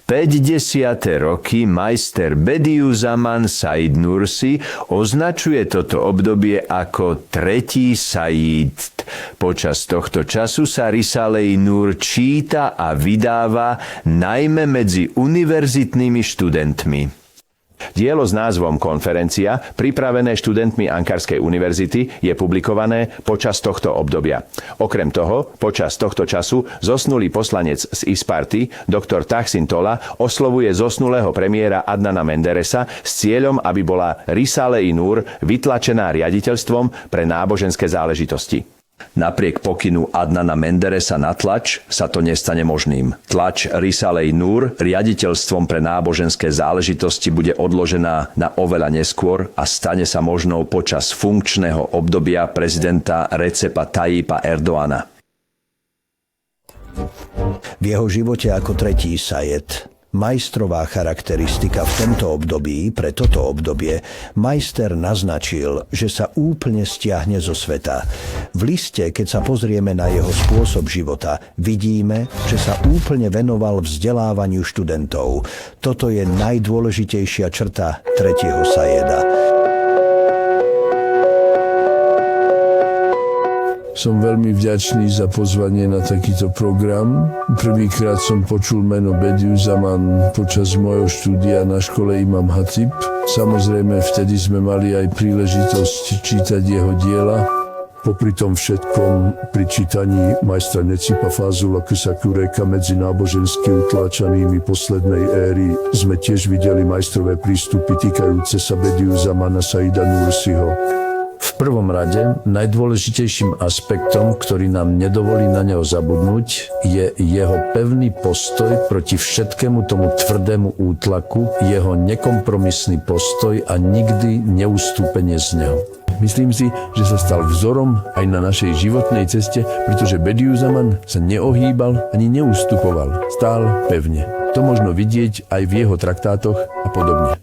50. roky majster Bediüzzaman Said Nursi označuje toto obdobie ako tretí Said. Počas tohto času sa Risale-i Nur číta a vydáva najmä medzi univerzitnými študentmi. Dielo s názvom Konferencia, pripravené študentmi Ankarskej univerzity, je publikované počas tohto obdobia. Okrem toho, počas tohto času zosnulý poslanec z Isparty, doktor Tahsin Tola, oslovuje zosnulého premiéra Adnana Menderesa s cieľom, aby bola Risale-i Nur vytlačená riaditeľstvom pre náboženské záležitosti. Napriek pokynu Adnana Menderesa na tlač sa to nestane možným. Tlač Risale-i Nur riaditeľstvom pre náboženské záležitosti bude odložená na oveľa neskôr a stane sa možnou počas funkčného obdobia prezidenta Recepa Tayyipa Erdoana. V jeho živote ako tretí Sajed, majstrová charakteristika v tomto období, pre toto obdobie, majster naznačil, že sa úplne stiahne zo sveta. V liste, keď sa pozrieme na jeho spôsob života, vidíme, že sa úplne venoval vzdelávaniu študentov. Toto je najdôležitejšia črta tretieho Sajeda. Som veľmi vďačný za pozvanie na takýto program. Prvýkrát som počul meno Bediüzzaman počas mojho štúdia na škole Imam Hatib. Samozrejme, vtedy sme mali aj príležitosť čítať jeho diela. Popri tom všetkom, pri čítaní majstra Necipa Fázula Kysakureka medzi nábožensky utláčanými poslednej éry sme tiež videli majstrové prístupy týkajúce sa Bediüzzamana Saida Nursiho. V prvom rade najdôležitejším aspektom, ktorý nám nedovolí na neho zabudnúť, je jeho pevný postoj proti všetkému tomu tvrdému útlaku, jeho nekompromisný postoj a nikdy neustúpenie z neho. Myslím si, že sa stal vzorom aj na našej životnej ceste, pretože Bediüzzaman sa neohýbal ani neustupoval. Stál pevne. To možno vidieť aj v jeho traktátoch a podobne.